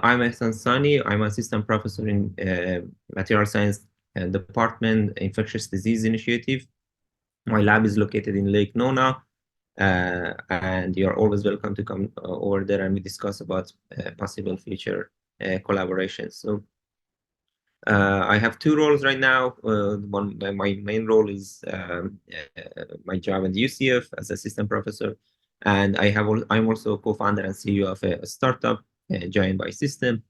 I'm Ehsan Sani. I'm assistant professor in material science department, infectious disease initiative. My lab is located in Lake Nona, and you're always welcome to come over there and we discuss about possible future collaborations. So I have two roles right now. My main role is my job at UCF as assistant professor, and I'm also co-founder and CEO of a startup, Giant by System.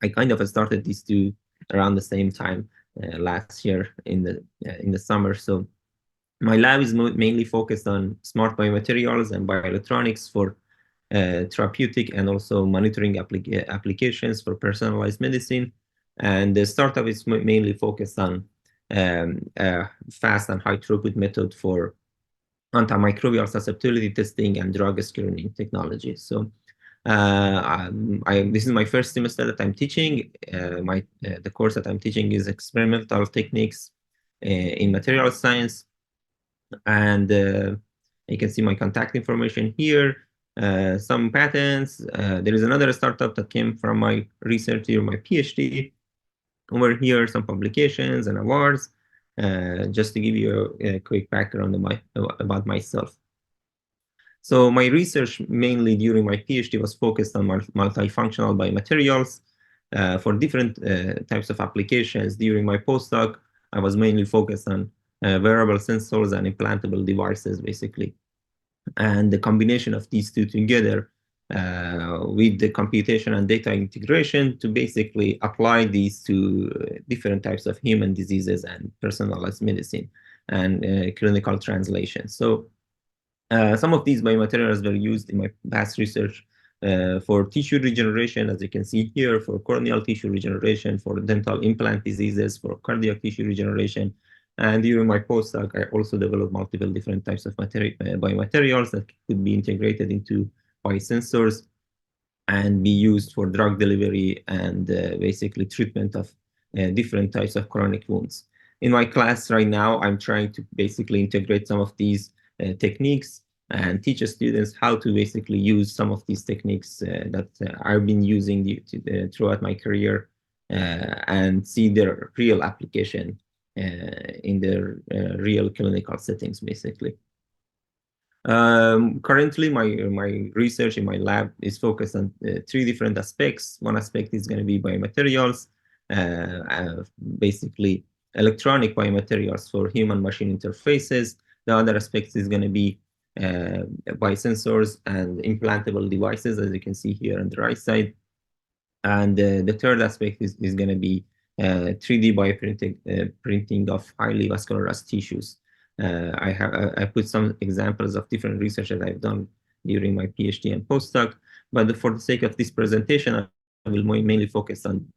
I kind of started these two around the same time last year in the summer. So my lab is mainly focused on smart biomaterials and bioelectronics for therapeutic and also monitoring applications for personalized medicine. And the startup is mainly focused on fast and high throughput method for antimicrobial susceptibility testing and drug screening technology. So this is my first semester that I'm teaching. The course that I'm teaching is experimental techniques in material science, and you can see my contact information here. Some patents. There is another startup that came from my research during my PhD. Over here, some publications and awards. Just to give you a quick background about myself. So my research mainly during my PhD was focused on multifunctional biomaterials for different types of applications. During my postdoc, I was mainly focused on wearable sensors and implantable devices, basically. And the combination of these two together with the computation and data integration to basically apply these to different types of human diseases and personalized medicine and clinical translation. So some of these biomaterials were used in my past research for tissue regeneration, as you can see here, for corneal tissue regeneration, for dental implant diseases, for cardiac tissue regeneration. And during my postdoc, I also developed multiple different types of biomaterials that could be integrated into biosensors and be used for drug delivery and basically treatment of different types of chronic wounds. In my class right now, I'm trying to basically integrate some of these techniques and teach students how to basically use some of these techniques that I've been using throughout my career and see their real application in their real clinical settings, basically. Currently, my research in my lab is focused on three different aspects. One aspect is going to be biomaterials, basically electronic biomaterials for human-machine interfaces. The other aspect is going to be biosensors and implantable devices, as you can see here on the right side. And the third aspect is going to be 3D bioprinting printing of highly vascularized tissues. I put some examples of different research that I've done during my PhD and postdoc, but for the sake of this presentation, I will mainly focus on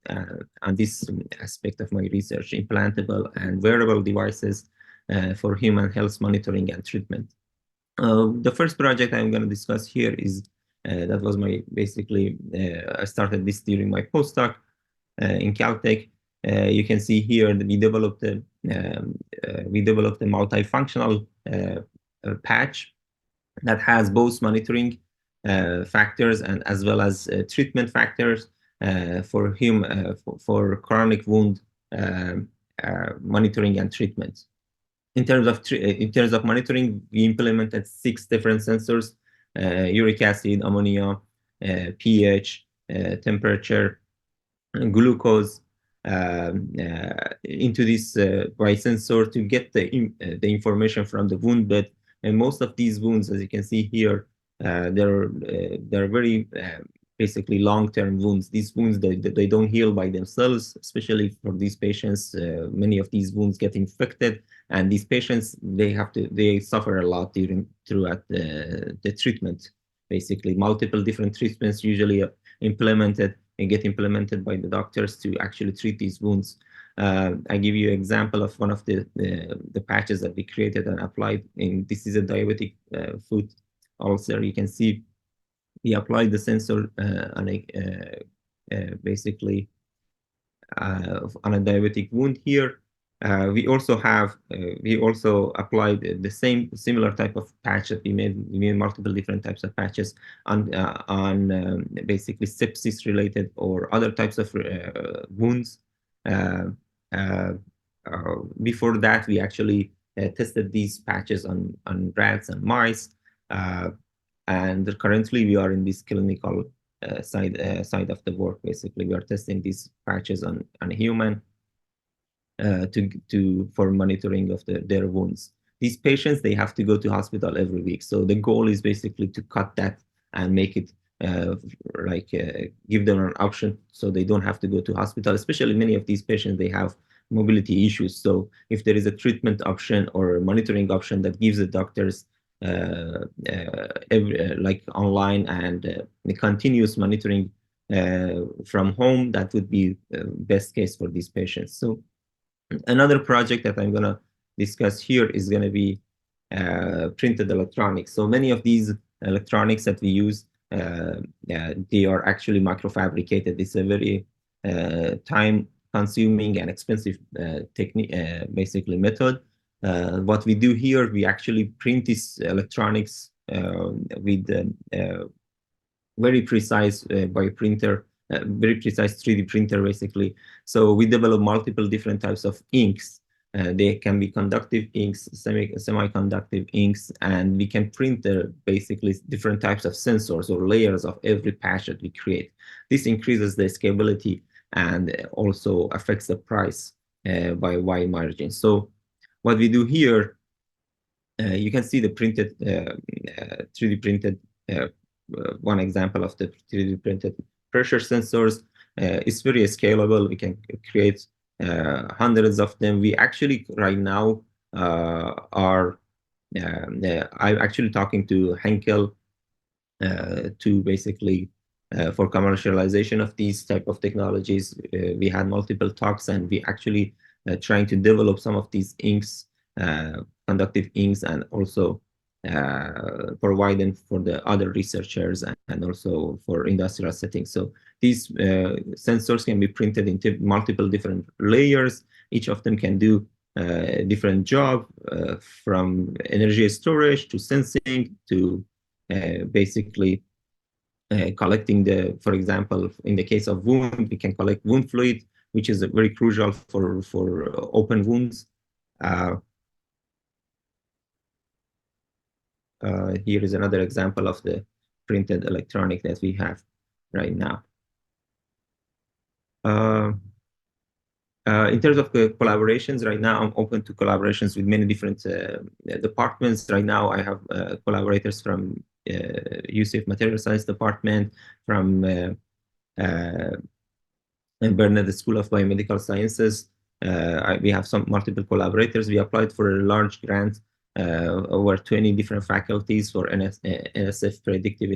this aspect of my research: implantable and wearable devices for human health monitoring and treatment. The first project I'm going to discuss here is that was my basically I started this during my postdoc in Caltech. You can see here that we developed a multifunctional patch that has both monitoring factors and as well as treatment factors for chronic wound monitoring and treatment. In terms of monitoring, we implemented 6 different sensors: uric acid, ammonia, pH, temperature, glucose, into this biosensor to get the information from the wound bed. And most of these wounds, as you can see here, they're very basically long-term wounds. These wounds, they don't heal by themselves, especially for these patients. Many of these wounds get infected, and these patients, they suffer a lot throughout the treatment. Basically, multiple different treatments usually implemented and get implemented by the doctors to actually treat these wounds. I give you an example of one of the patches that we created and applied. This is a diabetic foot ulcer. You can see we applied the sensor on basically on a diabetic wound here. We also applied the similar type of patch that we made. We made multiple different types of patches on basically sepsis related or other types of wounds. Uh, uh, Before that, we actually tested these patches on rats and mice, and currently we are in this clinical side of the work. Basically, we are testing these patches on human for monitoring of their wounds. These patients, they have to go to hospital every week. So the goal is basically to cut that and make it give them an option so they don't have to go to hospital. Especially many of these patients, they have mobility issues. So if there is a treatment option or a monitoring option that gives the doctors like online and continuous monitoring from home, that would be best case for these patients. So another project that I'm going to discuss here is going to be printed electronics. So many of these electronics that we use, they are actually microfabricated. It's a very time-consuming and expensive technique, basically method. What we do here, we actually print these electronics with very precise by printer, very precise 3D printer, basically. So we develop multiple different types of inks. They can be conductive inks, semi-conductive inks, and we can print basically different types of sensors or layers of every patch that we create. This increases the scalability and also affects the price by a wide margin. So what we do here, you can see the printed 3D printed one example of the 3D printed pressure sensors. It's very scalable. We can create hundreds of them. We actually right now I'm actually talking to Henkel to basically for commercialization of these type of technologies. We had multiple talks, and we actually trying to develop some of these inks, conductive inks, and also provide them for the other researchers and also for industrial settings. So these sensors can be printed into multiple different layers. Each of them can do a different job, from energy storage to sensing to basically collecting for example, in the case of wound, we can collect wound fluid, which is very crucial for open wounds. Here is another example of the printed electronic that we have right now. In terms of collaborations, right now I'm open to collaborations with many different departments. Right now I have collaborators from UCF Material Science Department, from Bernard School of Biomedical Sciences. We have some multiple collaborators. We applied for a large grant over 20 different faculties for NSF Predictive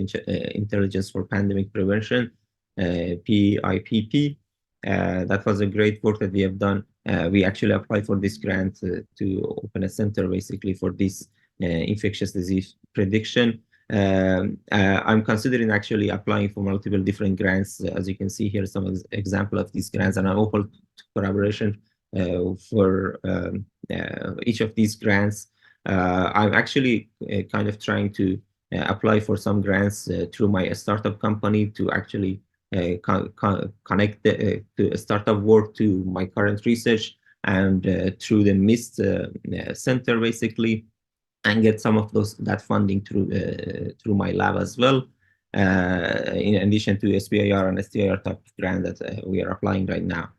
Intelligence for Pandemic Prevention, PIPP. That was a great work that we have done. We actually applied for this grant to open a center basically for this infectious disease prediction. I'm considering actually applying for multiple different grants. As you can see here, some example of these grants, and I'm open to collaboration for each of these grants. I'm actually kind of trying to apply for some grants through my startup company to actually connect to startup work to my current research, and through the MIST center basically, and get some of that funding through my lab as well. In addition to SBIR and STIR type of grant that we are applying right now,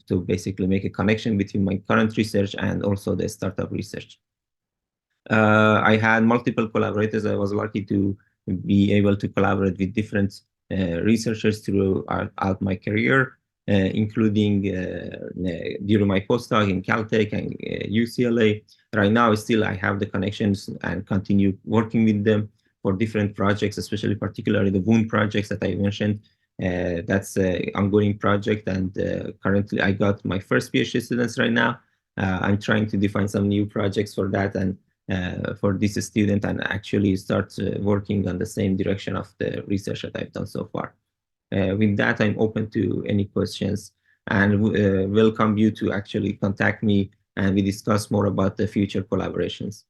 to basically make a connection between my current research and also the startup research. I had multiple collaborators. I was lucky to be able to collaborate with different researchers throughout my career, including during my postdoc in Caltech and UCLA. Right now, still I have the connections and continue working with them for different projects, especially particularly the wound projects that I mentioned. That's an ongoing project, and currently I got my first PhD students right now. I'm trying to define some new projects for that and for this student, and actually start working on the same direction of the research that I've done so far. With that, I'm open to any questions. and welcome you to actually contact me and we discuss more about the future collaborations.